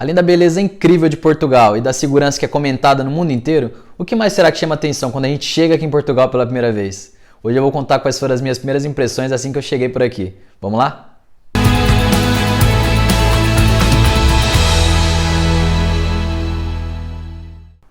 Além da beleza incrível de Portugal e da segurança que é comentada no mundo inteiro, o que mais será que chama atenção quando a gente chega aqui em Portugal pela primeira vez? Hoje eu vou contar quais foram as minhas primeiras impressões assim que eu cheguei por aqui. Vamos lá?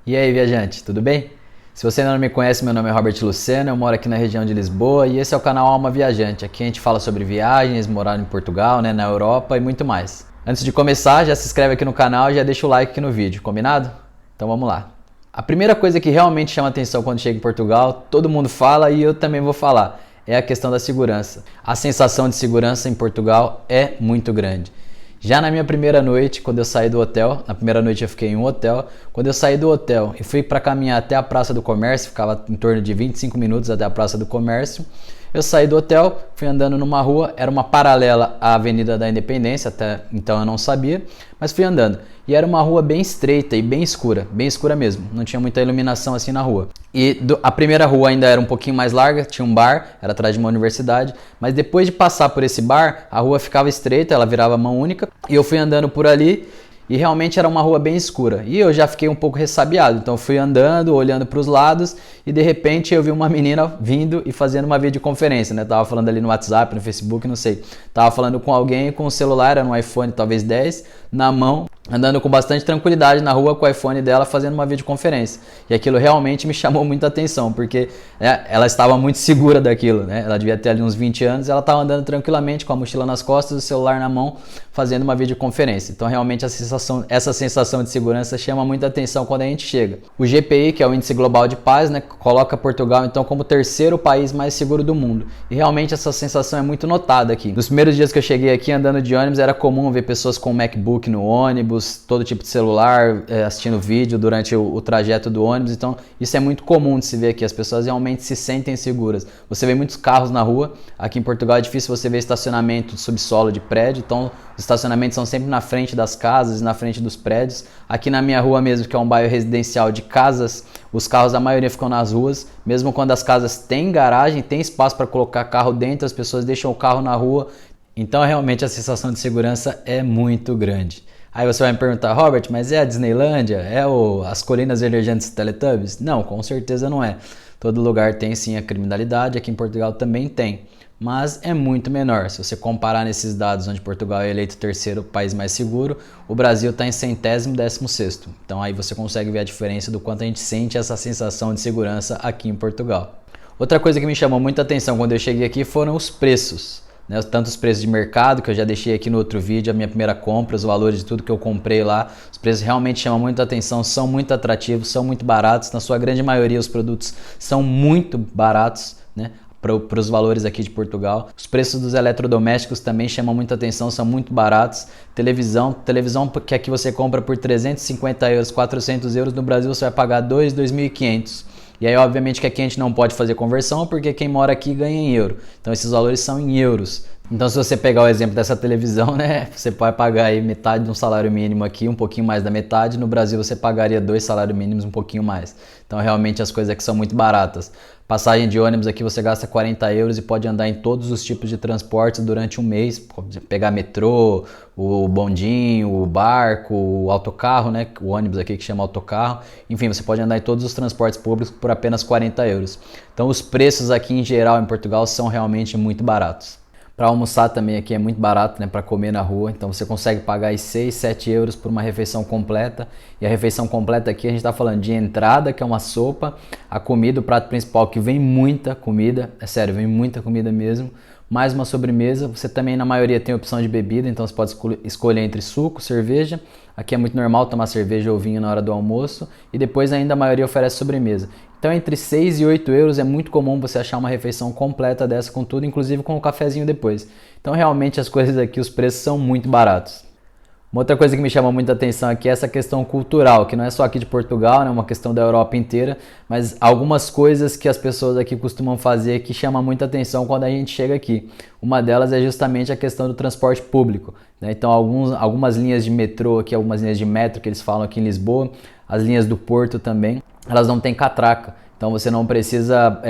E aí, viajante, tudo bem? Se você ainda não me conhece, meu nome é Robert Luceno, eu moro aqui na região de Lisboa e esse é o canal Alma Viajante. Aqui a gente fala sobre viagens, morar em Portugal, na Europa e muito mais. Antes de começar, já se inscreve aqui no canal e já deixa o like aqui no vídeo, combinado? Então vamos lá. A primeira coisa que realmente chama atenção quando chega em Portugal, todo mundo fala e eu também vou falar, é a questão da segurança. A sensação de segurança em Portugal é muito grande. Já na minha primeira noite, quando eu saí do hotel, na primeira noite eu fiquei em um hotel, quando eu saí do hotel e fui para caminhar até a Praça do Comércio, ficava em torno de 25 minutos até a Praça do Comércio, eu saí do hotel, fui andando numa rua, era uma paralela à Avenida da Independência, até então eu não sabia, mas fui andando. E era uma rua bem estreita e bem escura mesmo, não tinha muita iluminação assim na rua. E a primeira rua ainda era um pouquinho mais larga, tinha um bar, era atrás de uma universidade, mas depois de passar por esse bar, a rua ficava estreita, ela virava mão única, e eu fui andando por ali, e realmente era uma rua bem escura. E eu já fiquei um pouco ressabiado, então fui andando, olhando para os lados e de repente eu vi uma menina vindo e fazendo uma videoconferência, né? Tava falando ali no WhatsApp, no Facebook, não sei. Tava falando com alguém com o celular, era um iPhone talvez 10, na mão, andando com bastante tranquilidade na rua com o iPhone dela fazendo uma videoconferência. E aquilo realmente me chamou muita atenção, porque ela estava muito segura daquilo, né? Ela devia ter ali uns 20 anos, ela estava andando tranquilamente com a mochila nas costas, o celular na mão, fazendo uma videoconferência. Então realmente essa sensação de segurança chama muita atenção quando a gente chega. O GPI, que é o Índice Global de Paz, né, coloca Portugal então como o terceiro país mais seguro do mundo. E realmente essa sensação é muito notada aqui. Nos primeiros dias que eu cheguei aqui andando de ônibus, era comum ver pessoas com MacBook no ônibus, todo tipo de celular, assistindo vídeo durante o trajeto do ônibus. Então isso é muito comum de se ver aqui, as pessoas realmente se sentem seguras. Você vê muitos carros na rua, aqui em Portugal é difícil você ver estacionamento subsolo de prédio, então os estacionamentos são sempre na frente das casas e na frente dos prédios. Aqui na minha rua mesmo, que é um bairro residencial de casas, os carros a maioria ficam nas ruas, mesmo quando as casas têm garagem, tem espaço para colocar carro dentro, as pessoas deixam o carro na rua, então realmente a sensação de segurança é muito grande. Aí você vai me perguntar, Robert, mas é a Disneylândia? É as colinas verdejantes Teletubbies? Não, com certeza não é. Todo lugar tem sim a criminalidade, aqui em Portugal também tem, mas é muito menor. Se você comparar nesses dados onde Portugal é eleito o terceiro país mais seguro, o Brasil está em 116º. Então aí você consegue ver a diferença do quanto a gente sente essa sensação de segurança aqui em Portugal. Outra coisa que me chamou muita atenção quando eu cheguei aqui foram os preços. Tanto os preços de mercado, que eu já deixei aqui no outro vídeo, a minha primeira compra, os valores de tudo que eu comprei lá, os preços realmente chamam muita atenção, são muito atrativos, são muito baratos, na sua grande maioria os produtos são muito baratos, né? Para os valores aqui de Portugal. Os preços dos eletrodomésticos também chamam muita atenção, são muito baratos. Televisão que aqui você compra por 350 euros, 400 euros, no Brasil você vai pagar 2.500. E aí obviamente que aqui a gente não pode fazer conversão porque quem mora aqui ganha em euro. Então esses valores são em euros. Então se você pegar o exemplo dessa televisão, né, você pode pagar aí metade de um salário mínimo aqui, um pouquinho mais da metade. No Brasil você pagaria 2 salários mínimos, um pouquinho mais. Então realmente as coisas aqui são muito baratas. Passagem de ônibus aqui você gasta 40 euros e pode andar em todos os tipos de transportes durante um mês. Pode pegar metrô, o bondinho, o barco, o autocarro, né? O ônibus aqui que chama autocarro. Enfim, você pode andar em todos os transportes públicos por apenas 40 euros. Então os preços aqui em geral em Portugal são realmente muito baratos. Para almoçar também aqui é muito barato, né, para comer na rua, então você consegue pagar aí 6, 7 euros por uma refeição completa. E a refeição completa aqui a gente está falando de entrada, que é uma sopa, a comida, o prato principal, que vem muita comida, é sério, vem muita comida mesmo, mais uma sobremesa. Você também na maioria tem opção de bebida, então você pode escolher entre suco, cerveja. Aqui é muito normal tomar cerveja ou vinho na hora do almoço e depois ainda a maioria oferece sobremesa. Então entre 6 e 8 euros é muito comum você achar uma refeição completa dessa com tudo, inclusive com o cafezinho depois. Então realmente as coisas aqui, os preços são muito baratos. Uma outra coisa que me chama muita atenção aqui é essa questão cultural, que não é só aqui de Portugal, é uma questão da Europa inteira, mas algumas coisas que as pessoas aqui costumam fazer que chamam muita atenção quando a gente chega aqui. Uma delas é justamente a questão do transporte público, né? Então algumas linhas de metrô aqui, algumas linhas de metro que eles falam aqui em Lisboa, as linhas do Porto também, elas não têm catraca, então você não precisa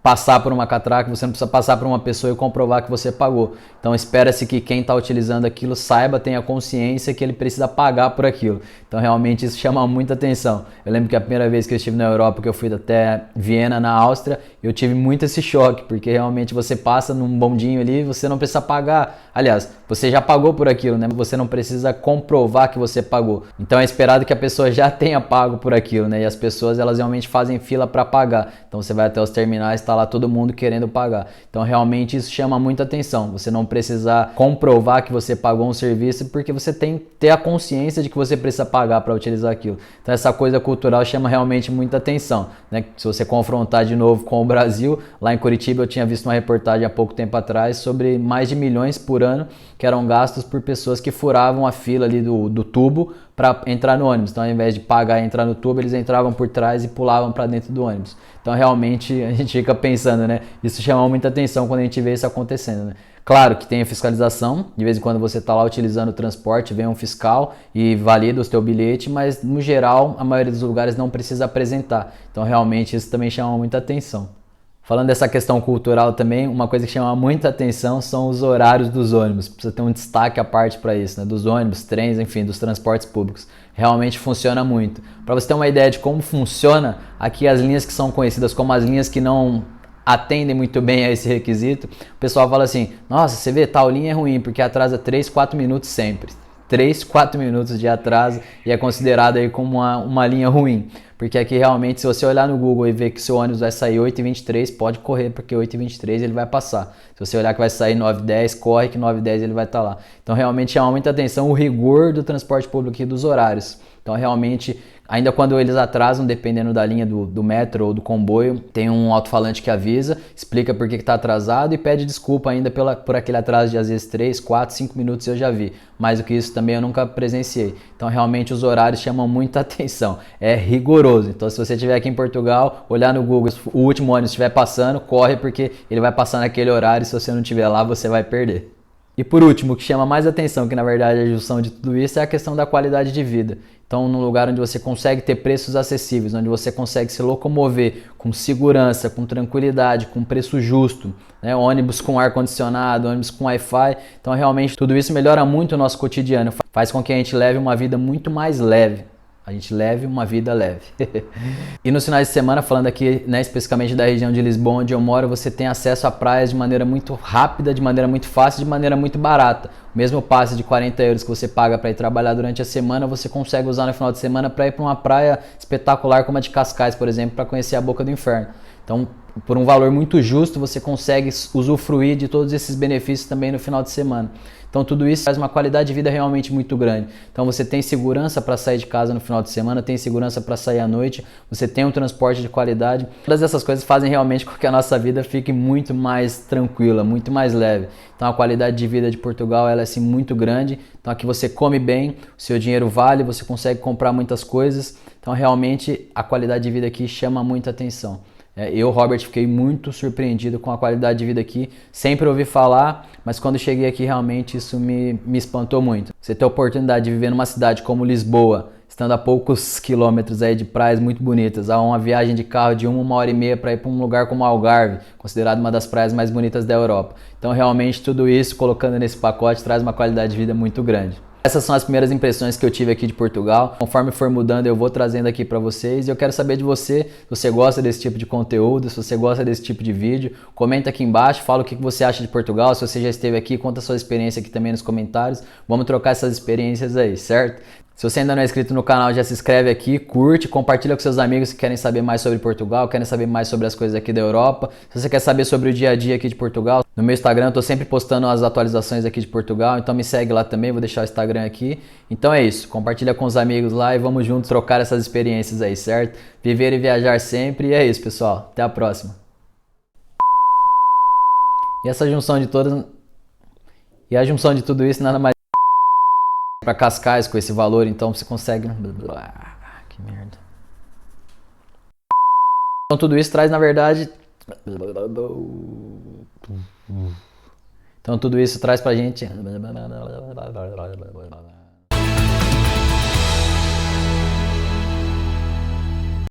passar por uma catraca, você não precisa passar por uma pessoa e comprovar que você pagou. Então espera-se que quem está utilizando aquilo saiba, tenha consciência que ele precisa pagar por aquilo. Então realmente isso chama muita atenção. Eu lembro que a primeira vez que eu estive na Europa, que eu fui até Viena, na Áustria, eu tive muito esse choque, porque realmente você passa num bondinho ali, você não precisa pagar. Aliás, você já pagou por aquilo, né? Você não precisa comprovar que você pagou. Então é esperado que a pessoa já tenha pago por aquilo, né? E as pessoas, elas realmente fazem fila para pagar. Então você vai até os terminais, está lá todo mundo querendo pagar. Então realmente isso chama muita atenção. Você não precisa comprovar que você pagou um serviço, porque você tem que ter a consciência de que você precisa pagar para utilizar aquilo. Então essa coisa cultural chama realmente muita atenção, né? Se você confrontar de novo com o Brasil, lá em Curitiba eu tinha visto uma reportagem há pouco tempo atrás sobre mais de milhões por ano que eram gastos por pessoas que furavam a fila ali do tubo para entrar no ônibus. Então ao invés de pagar e entrar no tubo, eles entravam por trás e pulavam para dentro do ônibus. Então realmente a gente fica pensando, né? Isso chama muita atenção quando a gente vê isso acontecendo, né? Claro que tem a fiscalização, de vez em quando você está lá utilizando o transporte, vem um fiscal e valida o seu bilhete, mas no geral a maioria dos lugares não precisa apresentar. Então realmente isso também chama muita atenção. Falando dessa questão cultural também, uma coisa que chama muita atenção são os horários dos ônibus. Precisa ter um destaque à parte para isso, né? Dos ônibus, trens, enfim, dos transportes públicos. Realmente funciona muito. Para você ter uma ideia de como funciona, aqui as linhas que são conhecidas como as linhas que não atendem muito bem a esse requisito, o pessoal fala assim, nossa, você vê, tal linha é ruim porque atrasa 3, 4 minutos sempre. 3, 4 minutos de atraso e é considerado aí como uma linha ruim. Porque aqui realmente, se você olhar no Google e ver que seu ônibus vai sair 8h23, pode correr, porque 8h23 ele vai passar. Se você olhar que vai sair 9h10, corre que 9h10 ele vai estar lá. Então realmente chama muita atenção o rigor do transporte público aqui dos horários. Então realmente, ainda quando eles atrasam, dependendo da linha do metro ou do comboio, tem um alto-falante que avisa, explica por que está atrasado e pede desculpa ainda por aquele atraso de às vezes 3, 4, 5 minutos eu já vi. Mais do que isso também eu nunca presenciei. Então realmente os horários chamam muita atenção. É rigoroso. Então se você estiver aqui em Portugal, olhar no Google, o último ônibus estiver passando, corre porque ele vai passar naquele horário e se você não estiver lá, você vai perder. E por último, o que chama mais atenção, que na verdade é a junção de tudo isso, é a questão da qualidade de vida. Então, num lugar onde você consegue ter preços acessíveis, onde você consegue se locomover com segurança, com tranquilidade, com preço justo, né? Ônibus com ar-condicionado, ônibus com Wi-Fi. Então, realmente, tudo isso melhora muito o nosso cotidiano, faz com que a gente leve uma vida muito mais leve. A gente leve uma vida leve. E nos finais de semana, falando aqui, né, especificamente da região de Lisboa, onde eu moro, você tem acesso a praias de maneira muito rápida, de maneira muito fácil, de maneira muito barata. O mesmo passe de 40 euros que você paga para ir trabalhar durante a semana, você consegue usar no final de semana para ir para uma praia espetacular como a de Cascais, por exemplo, para conhecer a Boca do Inferno. Então, por um valor muito justo, você consegue usufruir de todos esses benefícios também no final de semana. Então tudo isso faz uma qualidade de vida realmente muito grande. Então você tem segurança para sair de casa no final de semana, tem segurança para sair à noite, você tem um transporte de qualidade. Todas essas coisas fazem realmente com que a nossa vida fique muito mais tranquila, muito mais leve. Então a qualidade de vida de Portugal ela é assim muito grande. Então aqui você come bem, o seu dinheiro vale, você consegue comprar muitas coisas. Então realmente a qualidade de vida aqui chama muita atenção. Eu, Robert, fiquei muito surpreendido com a qualidade de vida aqui. Sempre ouvi falar, mas quando cheguei aqui realmente isso me espantou muito. Você ter a oportunidade de viver numa cidade como Lisboa, estando a poucos quilômetros aí de praias muito bonitas, há uma viagem de carro de 1 hora e meia para ir para um lugar como Algarve, considerado uma das praias mais bonitas da Europa. Então realmente tudo isso, colocando nesse pacote, traz uma qualidade de vida muito grande. Essas são as primeiras impressões que eu tive aqui de Portugal. Conforme for mudando, eu vou trazendo aqui para vocês. E eu quero saber de você, se você gosta desse tipo de conteúdo, se você gosta desse tipo de vídeo. Comenta aqui embaixo, fala o que você acha de Portugal. Se você já esteve aqui, conta a sua experiência aqui também nos comentários. Vamos trocar essas experiências aí, certo? Se você ainda não é inscrito no canal, já se inscreve aqui, curte, compartilha com seus amigos que querem saber mais sobre Portugal, querem saber mais sobre as coisas aqui da Europa. Se você quer saber sobre o dia a dia aqui de Portugal, no meu Instagram eu tô sempre postando as atualizações aqui de Portugal, então me segue lá também, vou deixar o Instagram aqui. Então é isso, compartilha com os amigos lá e vamos juntos trocar essas experiências aí, certo? Viver e viajar sempre, e é isso, pessoal. Até a próxima. E essa junção de todas... E a junção de tudo isso nada mais para Cascais com esse valor, então você consegue... Que merda. Então tudo isso traz, na verdade... Então tudo isso traz pra gente...